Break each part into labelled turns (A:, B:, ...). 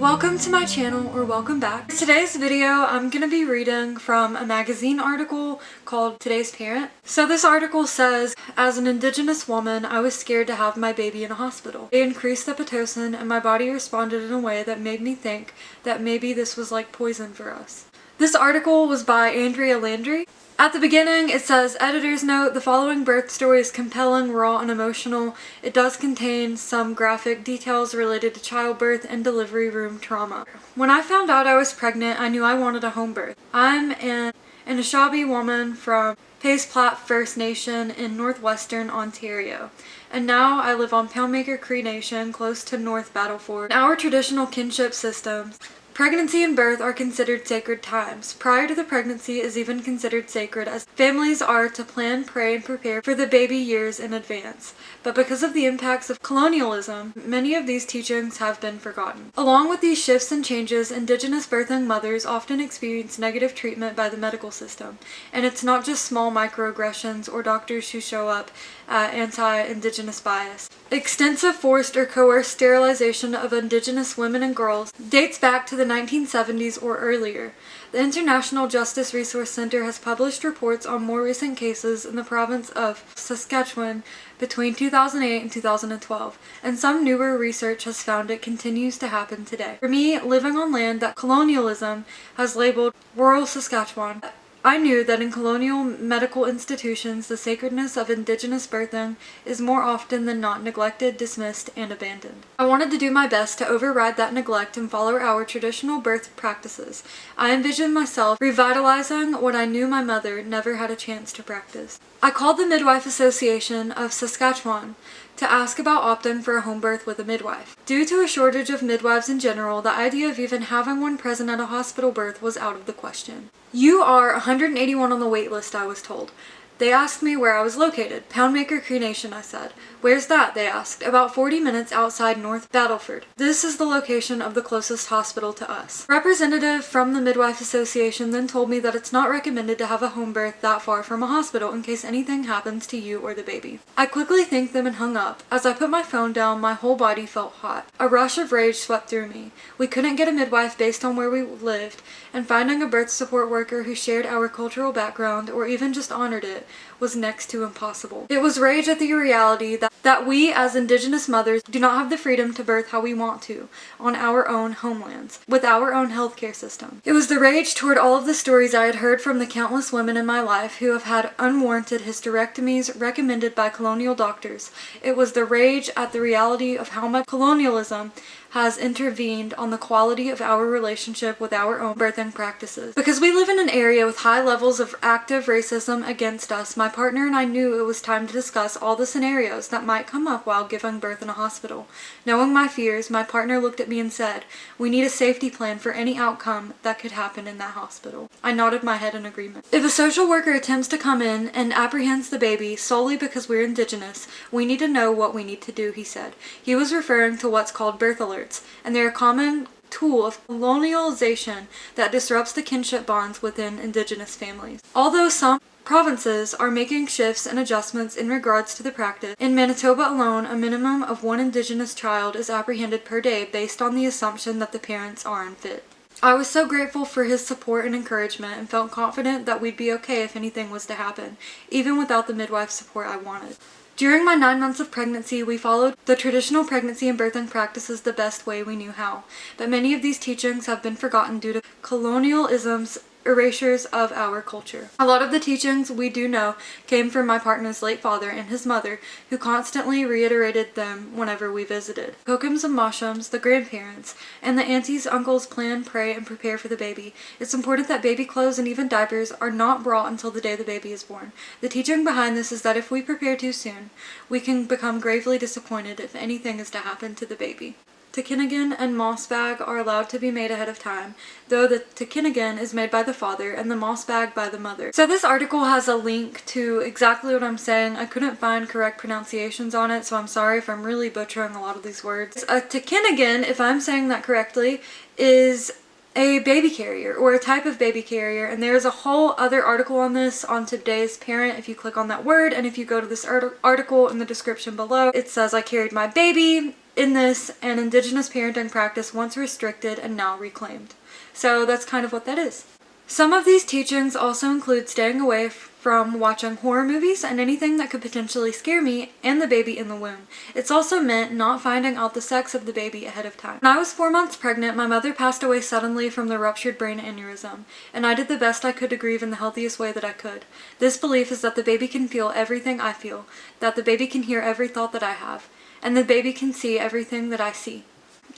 A: Welcome to my channel, or welcome back. For today's video, I'm going to be reading from a magazine article called Today's Parent. So this article says, as an Indigenous woman, I was scared to have my baby in a hospital. They increased the Pitocin and my body responded in a way that made me think that maybe this was like poison for us. This article was by Andrea Landry. At the beginning, it says, editor's note, the following birth story is compelling, raw, and emotional. It does contain some graphic details related to childbirth and delivery room trauma. When I found out I was pregnant, I knew I wanted a home birth. I'm an Anishinaabe woman from Pace Platte First Nation in northwestern Ontario, and now I live on Poundmaker Cree Nation close to North Battleford. In our traditional kinship systems, pregnancy and birth are considered sacred times. Prior to the pregnancy is even considered sacred, as families are to plan, pray, and prepare for the baby years in advance. But because of the impacts of colonialism, many of these teachings have been forgotten. Along with these shifts and changes, Indigenous birthing mothers often experience negative treatment by the medical system. And it's not just small microaggressions or doctors who show up at anti-Indigenous bias. Extensive forced or coerced sterilization of Indigenous women and girls dates back to the 1970s or earlier. The International Justice Resource Center has published reports on more recent cases in the province of Saskatchewan between 2008 and 2012, and some newer research has found it continues to happen today. For me, living on land that colonialism has labeled rural Saskatchewan, I knew that in colonial medical institutions, the sacredness of Indigenous birthing is more often than not neglected, dismissed, and abandoned. I wanted to do my best to override that neglect and follow our traditional birth practices. I envisioned myself revitalizing what I knew my mother never had a chance to practice. I called the Midwife Association of Saskatchewan to ask about opting for a home birth with a midwife. Due to a shortage of midwives in general, the idea of even having one present at a hospital birth was out of the question. You are 181 on the wait list, I was told. They asked me where I was located. Poundmaker Cree Nation, I said. Where's that? They asked. About 40 minutes outside North Battleford. This is the location of the closest hospital to us. A representative from the Midwife Association then told me that it's not recommended to have a home birth that far from a hospital in case anything happens to you or the baby. I quickly thanked them and hung up. As I put my phone down, my whole body felt hot. A rush of rage swept through me. We couldn't get a midwife based on where we lived, and finding a birth support worker who shared our cultural background or even just honored it was next to impossible. It was rage at the reality that we as Indigenous mothers do not have the freedom to birth how we want to on our own homelands, with our own healthcare system. It was the rage toward all of the stories I had heard from the countless women in my life who have had unwarranted hysterectomies recommended by colonial doctors. It was the rage at the reality of how much colonialism has intervened on the quality of our relationship with our own birthing practices. Because we live in an area with high levels of active racism against us, my partner and I knew it was time to discuss all the scenarios that might come up while giving birth in a hospital. Knowing my fears, my partner looked at me and said, "We need a safety plan for any outcome that could happen in that hospital." I nodded my head in agreement. If a social worker attempts to come in and apprehends the baby solely because we're Indigenous, we need to know what we need to do, he said. He was referring to what's called birth alerts, and they're a common tool of colonialization that disrupts the kinship bonds within Indigenous families. Although some provinces are making shifts and adjustments in regards to the practice, in Manitoba alone, a minimum of one Indigenous child is apprehended per day based on the assumption that the parents are unfit. I was so grateful for his support and encouragement and felt confident that we'd be okay if anything was to happen, even without the midwife support I wanted. During my 9 months of pregnancy, we followed the traditional pregnancy and birthing practices the best way we knew how, but many of these teachings have been forgotten due to colonialism's erasures of our culture. A lot of the teachings we do know came from my partner's late father and his mother, who constantly reiterated them whenever we visited. Kokums and Moshums, the grandparents, and the aunties, uncles plan, pray, and prepare for the baby. It's important that baby clothes and even diapers are not brought until the day the baby is born. The teaching behind this is that if we prepare too soon, we can become gravely disappointed if anything is to happen to the baby. Tikinigan and moss bag are allowed to be made ahead of time, though the tikinigan is made by the father and the moss bag by the mother. So this article has a link to exactly what I'm saying. I couldn't find correct pronunciations on it, so I'm sorry if I'm really butchering a lot of these words. A tikinigan, if I'm saying that correctly, is a baby carrier, or a type of baby carrier, and there's a whole other article on this on Today's Parent if you click on that word, and if you go to this article in the description below, it says I carried my baby in this an Indigenous parenting practice once restricted and now reclaimed. So that's kind of what that is. Some of these teachings also include staying away from watching horror movies and anything that could potentially scare me and the baby in the womb. It's also meant not finding out the sex of the baby ahead of time. When I was 4 months pregnant, my mother passed away suddenly from the ruptured brain aneurysm, and I did the best I could to grieve in the healthiest way that I could. This belief is that the baby can feel everything I feel, that the baby can hear every thought that I have, and the baby can see everything that I see.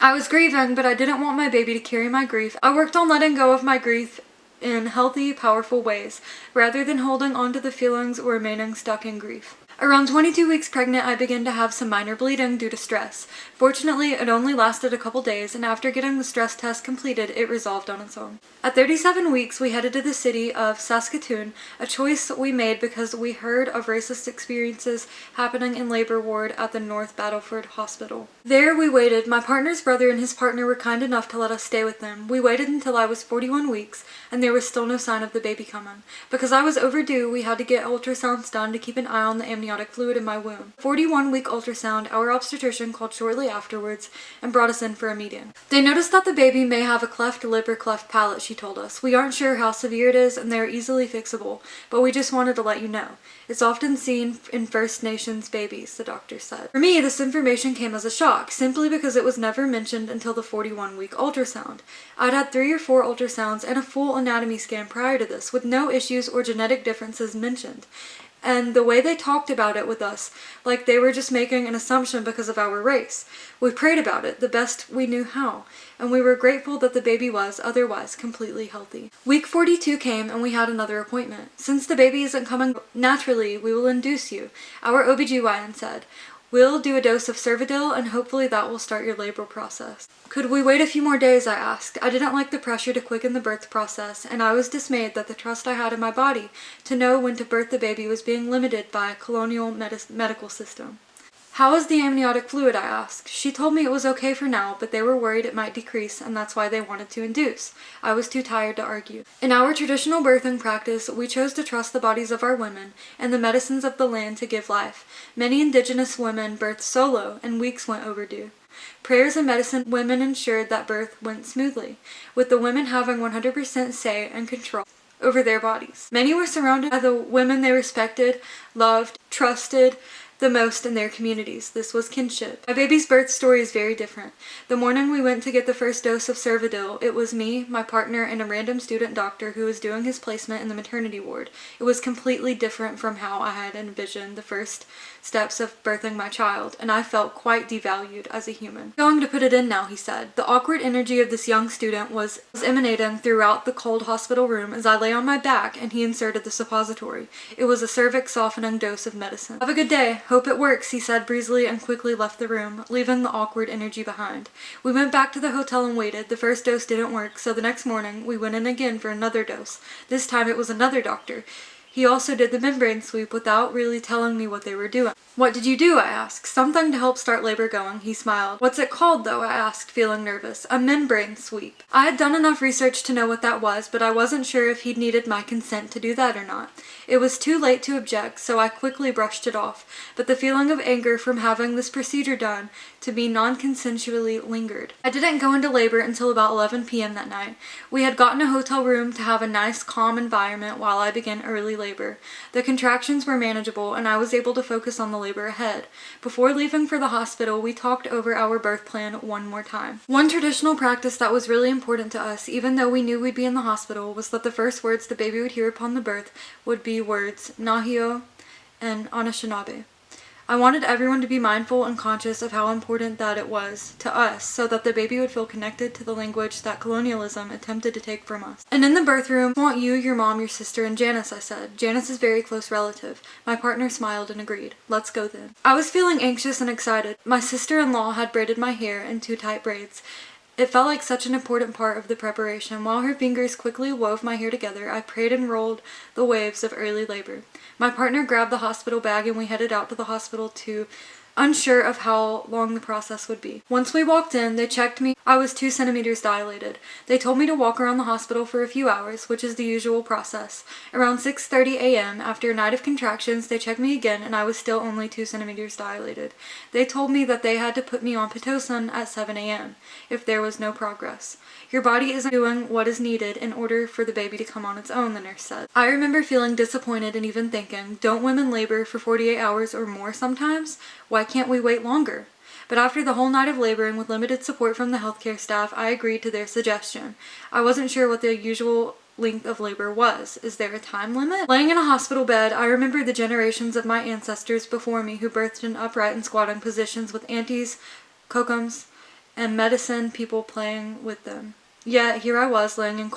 A: I was grieving, but I didn't want my baby to carry my grief. I worked on letting go of my grief in healthy, powerful ways, rather than holding on to the feelings or remaining stuck in grief. Around 22 weeks pregnant, I began to have some minor bleeding due to stress. Fortunately, it only lasted a couple days, and after getting the stress test completed, it resolved on its own. At 37 weeks, we headed to the city of Saskatoon, a choice we made because we heard of racist experiences happening in labor ward at the North Battleford Hospital. There we waited. My partner's brother and his partner were kind enough to let us stay with them. We waited until I was 41 weeks, and there was still no sign of the baby coming. Because I was overdue, we had to get ultrasounds done to keep an eye on the amniotic fluid in my womb. 41-week ultrasound, our obstetrician called shortly afterwards and brought us in for a meeting. They noticed that the baby may have a cleft lip or cleft palate, she told us. We aren't sure how severe it is and they are easily fixable, but we just wanted to let you know. It's often seen in First Nations babies, the doctor said. For me, this information came as a shock, simply because it was never mentioned until the 41-week ultrasound. I'd had 3 or 4 ultrasounds and a full anatomy scan prior to this, with no issues or genetic differences mentioned. And the way they talked about it with us, like they were just making an assumption because of our race. We prayed about it the best we knew how, and we were grateful that the baby was otherwise completely healthy. Week 42 came and we had another appointment. Since the baby isn't coming naturally, we will induce you, our OBGYN said. We'll do a dose of Cervidil and hopefully that will start your labor process. Could we wait a few more days, I asked. I didn't like the pressure to quicken the birth process, and I was dismayed that the trust I had in my body to know when to birth the baby was being limited by a colonial medical system. How is the amniotic fluid, I asked. She told me it was okay for now, but they were worried it might decrease, and that's why they wanted to induce. I was too tired to argue. In our traditional birthing practice, we chose to trust the bodies of our women and the medicines of the land to give life. Many Indigenous women birthed solo, and weeks went overdue. Prayers and medicine women ensured that birth went smoothly, with the women having 100% say and control over their bodies. Many were surrounded by the women they respected, loved, trusted, the most in their communities. This was kinship. My baby's birth story is very different. The morning we went to get the first dose of Cervidil, it was me, my partner, and a random student doctor who was doing his placement in the maternity ward. It was completely different from how I had envisioned the first steps of birthing my child, and I felt quite devalued as a human. Going to put it in now, he said. The awkward energy of this young student was emanating throughout the cold hospital room as I lay on my back and he inserted the suppository. It was a cervix softening dose of medicine. Have a good day. Hope it works, he said breezily and quickly left the room, leaving the awkward energy behind. We went back to the hotel and waited. The first dose didn't work, so the next morning we went in again for another dose. This time it was another doctor. He also did the membrane sweep without really telling me what they were doing. What did you do? I asked. Something to help start labor going, he smiled. What's it called though? I asked, feeling nervous. A membrane sweep. I had done enough research to know what that was, but I wasn't sure if he'd needed my consent to do that or not. It was too late to object, so I quickly brushed it off, but the feeling of anger from having this procedure done to me non-consensually lingered. I didn't go into labor until about 11 p.m. that night. We had gotten a hotel room to have a nice, calm environment while I began early labor. The contractions were manageable, and I was able to focus on the labor ahead. Before leaving for the hospital, we talked over our birth plan one more time. One traditional practice that was really important to us, even though we knew we'd be in the hospital, was that the first words the baby would hear upon the birth would be words Nahio and Anishinaabe. I wanted everyone to be mindful and conscious of how important that it was to us, so that the baby would feel connected to the language that colonialism attempted to take from us. And in the birth room, I want you, your mom, your sister, and Janice, I said. Janice is a very close relative. My partner smiled and agreed. Let's go then. I was feeling anxious and excited. My sister-in-law had braided my hair in 2 tight braids. It felt like such an important part of the preparation. While her fingers quickly wove my hair together, I prayed and rolled the waves of early labor. My partner grabbed the hospital bag and we headed out to the hospital to unsure of how long the process would be. Once we walked in, they checked me. I was 2 centimeters dilated. They told me to walk around the hospital for a few hours, which is the usual process. Around 6:30 a.m., after a night of contractions, they checked me again and I was still only 2 centimeters dilated. They told me that they had to put me on Pitocin at 7 a.m. if there was no progress. Your body isn't doing what is needed in order for the baby to come on its own, the nurse said. I remember feeling disappointed and even thinking, don't women labor for 48 hours or more sometimes? Why can't we wait longer? But after the whole night of laboring with limited support from the healthcare staff, I agreed to their suggestion. I wasn't sure what the usual length of labor was. Is there a time limit? Laying in a hospital bed, I remember the generations of my ancestors before me who birthed in upright and squatting positions with aunties, kokums, and medicine people playing with them. Yet here I was laying in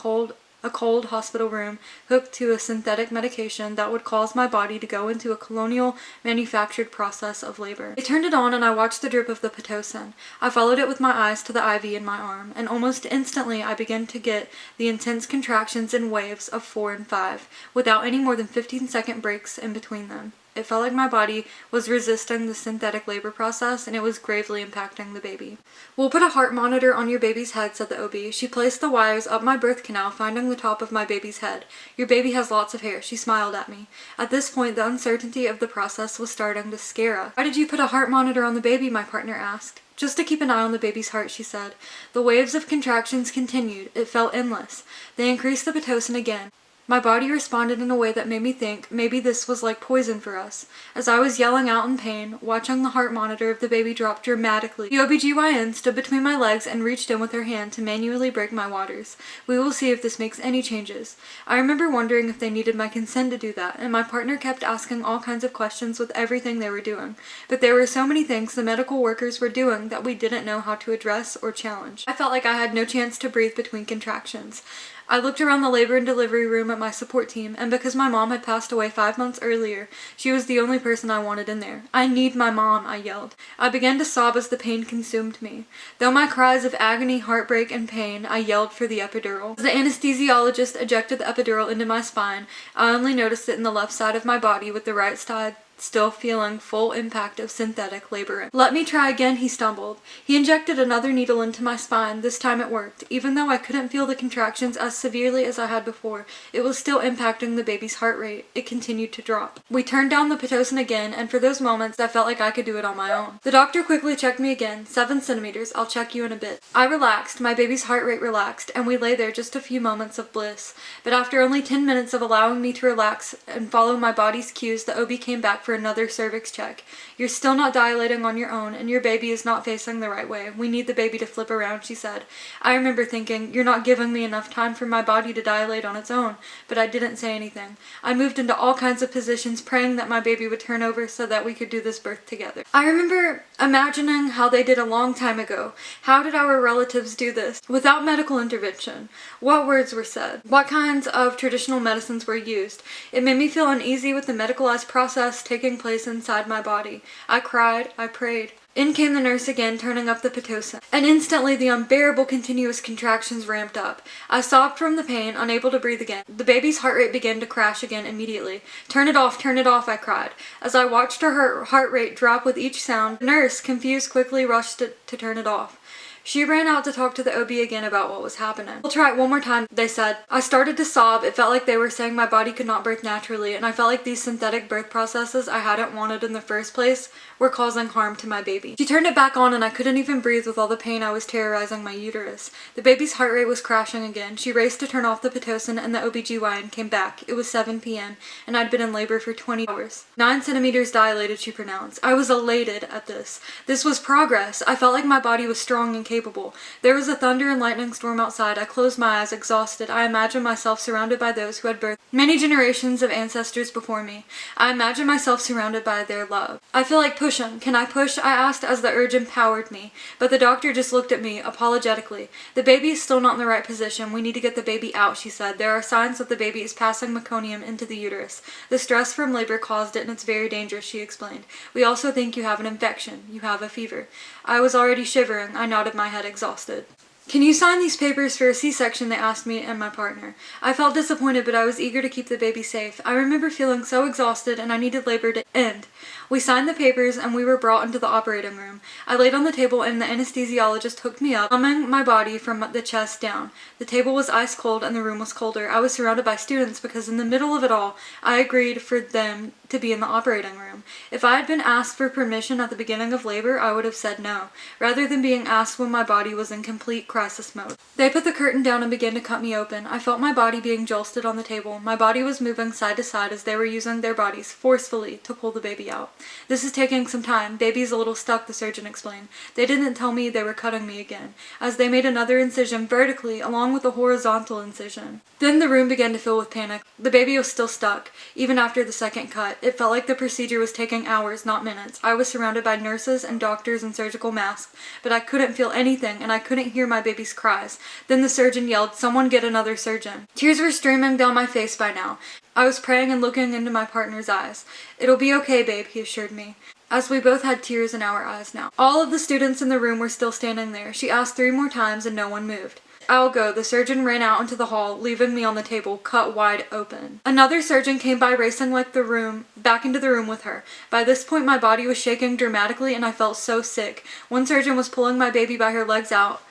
A: a cold hospital room, hooked to a synthetic medication that would cause my body to go into a colonial manufactured process of labor. They turned it on and I watched the drip of the Pitocin. I followed it with my eyes to the IV in my arm, and almost instantly I began to get the intense contractions in waves of 4 and 5, without any more than 15-second breaks in between them. It felt like my body was resisting the synthetic labor process and it was gravely impacting the baby. We'll put a heart monitor on your baby's head, said the OB. She placed the wires up my birth canal, finding the top of my baby's head. Your baby has lots of hair. She smiled at me. At this point, the uncertainty of the process was starting to scare us. Why did you put a heart monitor on the baby? My partner asked. Just to keep an eye on the baby's heart, she said. The waves of contractions continued. It felt endless. They increased the Pitocin again. My body responded in a way that made me think maybe this was like poison for us. As I was yelling out in pain, watching the heart monitor of the baby drop dramatically, the OBGYN stood between my legs and reached in with her hand to manually break my waters. We will see if this makes any changes. I remember wondering if they needed my consent to do that, and my partner kept asking all kinds of questions with everything they were doing. But there were so many things the medical workers were doing that we didn't know how to address or challenge. I felt like I had no chance to breathe between contractions. I looked around the labor and delivery room at my support team, and because my mom had passed away 5 months earlier, she was the only person I wanted in there. I need my mom, I yelled. I began to sob as the pain consumed me. Though my cries of agony, heartbreak, and pain, I yelled for the epidural. As the anesthesiologist ejected the epidural into my spine, I only noticed it in the left side of my body, with the right side still feeling full impact of synthetic labor. Let me try again, he stumbled. He injected another needle into my spine. This time it worked. Even though I couldn't feel the contractions as severely as I had before, it was still impacting the baby's heart rate. It continued to drop. We turned down the Pitocin again, and for those moments I felt like I could do it on my own. The doctor quickly checked me again. 7 centimeters. I'll check you in a bit. I relaxed. My baby's heart rate relaxed, and we lay there just a few moments of bliss. But after only 10 minutes of allowing me to relax and follow my body's cues, the OB came back for another cervix check. You're still not dilating on your own, and your baby is not facing the right way. We need the baby to flip around, she said. I remember thinking, you're not giving me enough time for my body to dilate on its own, but I didn't say anything. I moved into all kinds of positions, praying that my baby would turn over so that we could do this birth together. I remember imagining how they did a long time ago. How did our relatives do this? Without medical intervention. What words were said? What kinds of traditional medicines were used? It made me feel uneasy with the medicalized process taking place inside my body. I cried. I prayed. In came the nurse again, turning up the Pitocin, and instantly the unbearable continuous contractions ramped up. I sobbed from the pain, unable to breathe again. The baby's heart rate began to crash again immediately. Turn it off, I cried. As I watched her heart rate drop with each sound, the nurse, confused, quickly rushed to turn it off. She ran out to talk to the OB again about what was happening. We'll try it one more time, they said. I started to sob. It felt like they were saying my body could not birth naturally, and I felt like these synthetic birth processes I hadn't wanted in the first place were causing harm to my baby. She turned it back on and I couldn't even breathe with all the pain I was terrorizing my uterus. The baby's heart rate was crashing again. She raced to turn off the Pitocin and the OBGYN came back. It was 7 p.m. and I'd been in labor for 20 hours. 9 centimeters dilated, she pronounced. I was elated at this. This was progress. I felt like my body was strong and capable. There was a thunder and lightning storm outside. I closed my eyes, exhausted. I imagined myself surrounded by those who had birthed many generations of ancestors before me. I imagined myself surrounded by their love. I feel like pushing. Can I push? I asked as the urge empowered me, but the doctor just looked at me apologetically. The baby is still not in the right position. We need to get the baby out, she said. There are signs that the baby is passing meconium into the uterus. The stress from labor caused it and it's very dangerous, she explained. We also think you have an infection. You have a fever. I was already shivering. I nodded my head exhausted. "Can you sign these papers for a C-section?" they asked me and my partner. I felt disappointed, but I was eager to keep the baby safe. I remember feeling so exhausted and I needed labor to end. We signed the papers and we were brought into the operating room. I laid on the table and the anesthesiologist hooked me up, numbing my body from the chest down. The table was ice cold and the room was colder. I was surrounded by students because in the middle of it all, I agreed for them to be in the operating room. If I had been asked for permission at the beginning of labor, I would have said no, rather than being asked when my body was in complete crisis mode. They put the curtain down and began to cut me open. I felt my body being jolted on the table. My body was moving side to side as they were using their bodies forcefully to pull the baby out. "This is taking some time. Baby's a little stuck," the surgeon explained. They didn't tell me they were cutting me again, as they made another incision vertically along with a horizontal incision. Then the room began to fill with panic. The baby was still stuck, even after the second cut. It felt like the procedure was taking hours, not minutes. I was surrounded by nurses and doctors in surgical masks, but I couldn't feel anything and I couldn't hear my baby's cries. Then the surgeon yelled, "Someone get another surgeon." Tears were streaming down my face by now. I was praying and looking into my partner's eyes. "It'll be okay, babe," he assured me, as we both had tears in our eyes now. All of the students in the room were still standing there. She asked 3 more times and no one moved. "I'll go." The surgeon ran out into the hall, leaving me on the table, cut wide open. Another surgeon came by, racing back into the room with her. By this point, my body was shaking dramatically and I felt so sick. One surgeon was pulling my baby by her legs out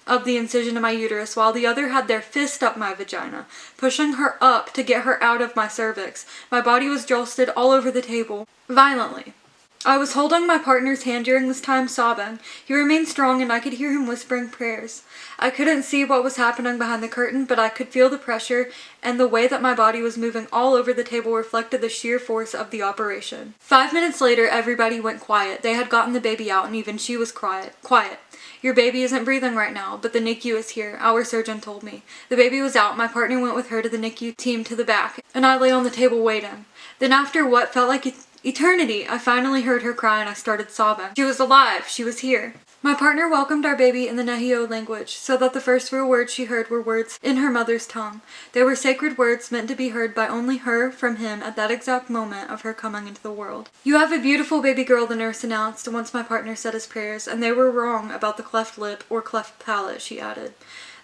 A: of the incision in my uterus, while the other had their fist up my vagina, pushing her up to get her out of my cervix. My body was jolted all over the table, violently. I was holding my partner's hand during this time, sobbing. He remained strong and I could hear him whispering prayers. I couldn't see what was happening behind the curtain, but I could feel the pressure, and the way that my body was moving all over the table reflected the sheer force of the operation. 5 minutes later, everybody went quiet. They had gotten the baby out and even she was quiet. "Your baby isn't breathing right now, but the NICU is here," our surgeon told me. The baby was out. My partner went with her to the NICU team to the back, and I lay on the table waiting. Then after what felt like eternity, I finally heard her cry and I started sobbing. She was alive. She was here. My partner welcomed our baby in the Nahio language, so that the first real words she heard were words in her mother's tongue. They were sacred words meant to be heard by only her from him at that exact moment of her coming into the world. "You have a beautiful baby girl," the nurse announced once my partner said his prayers, "and they were wrong about the cleft lip or cleft palate," she added.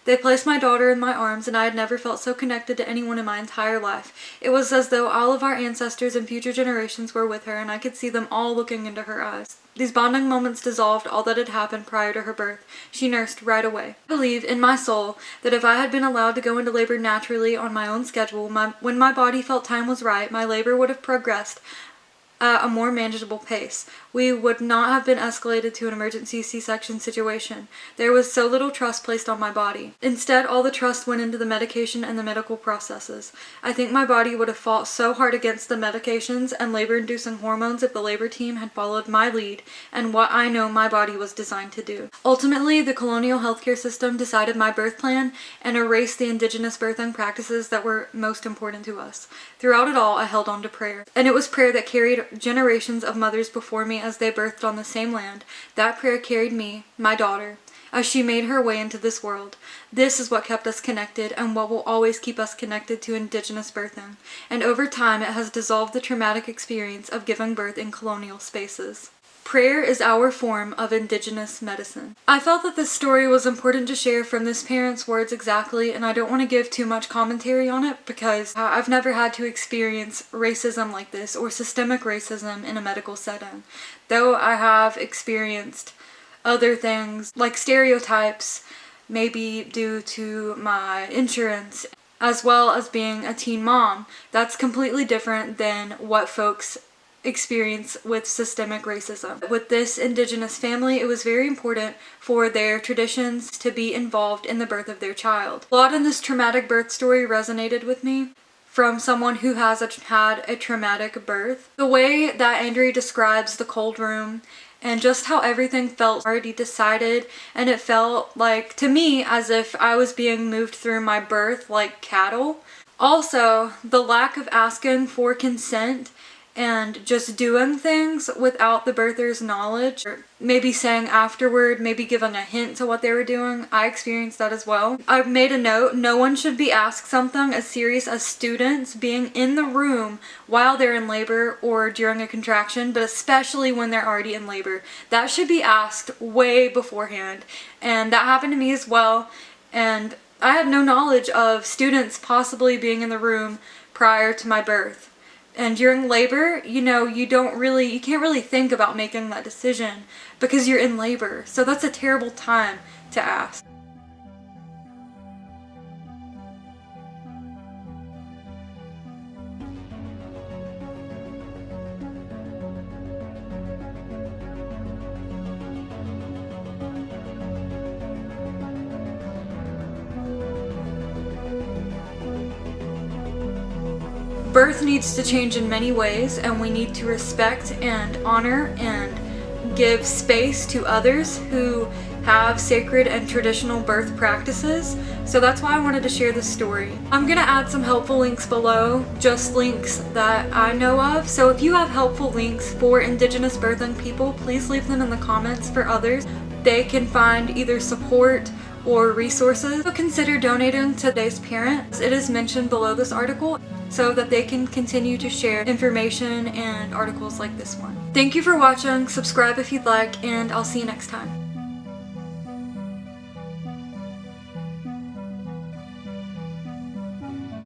A: They placed my daughter in my arms, and I had never felt so connected to anyone in my entire life. It was as though all of our ancestors and future generations were with her, and I could see them all looking into her eyes. These bonding moments dissolved all that had happened prior to her birth. She nursed right away. I believe in my soul that if I had been allowed to go into labor naturally on my own schedule, when my body felt time was right, my labor would have progressed at a more manageable pace. We would not have been escalated to an emergency C-section situation. There was so little trust placed on my body. Instead, all the trust went into the medication and the medical processes. I think my body would have fought so hard against the medications and labor-inducing hormones if the labor team had followed my lead and what I know my body was designed to do. Ultimately, the colonial healthcare system decided my birth plan and erased the indigenous birthing practices that were most important to us. Throughout it all, I held on to prayer. And it was prayer that carried generations of mothers before me as they birthed on the same land. That prayer carried me, my daughter, as she made her way into this world. This is what kept us connected and what will always keep us connected to indigenous birthing. And over time, it has dissolved the traumatic experience of giving birth in colonial spaces. Prayer is our form of indigenous medicine. I felt that this story was important to share from this parent's words exactly, and I don't want to give too much commentary on it because I've never had to experience racism like this or systemic racism in a medical setting. Though I have experienced other things like stereotypes, maybe due to my insurance, as well as being a teen mom. That's completely different than what folks experience with systemic racism. With this indigenous family, it was very important for their traditions to be involved in the birth of their child. A lot in this traumatic birth story resonated with me from someone who has had a traumatic birth. The way that Andrea describes the cold room and just how everything felt already decided, and it felt like, to me, as if I was being moved through my birth like cattle. Also, the lack of asking for consent and just doing things without the birther's knowledge, or maybe saying afterward, maybe giving a hint to what they were doing. I experienced that as well. I've made a note, no one should be asked something as serious as students being in the room while they're in labor or during a contraction, but especially when they're already in labor. That should be asked way beforehand, and that happened to me as well, and I had no knowledge of students possibly being in the room prior to my birth. And during labor, you can't really think about making that decision because you're in labor. So that's a terrible time to ask. Birth needs to change in many ways, and we need to respect and honor and give space to others who have sacred and traditional birth practices. So that's why I wanted to share this story. I'm gonna add some helpful links below, just links that I know of. So if you have helpful links for Indigenous birthing people, please leave them in the comments for others. They can find either support or resources. So consider donating to Today's Parent. It is mentioned below this article, so that they can continue to share information and articles like this one. Thank you for watching, subscribe if you'd like, and I'll see you next time.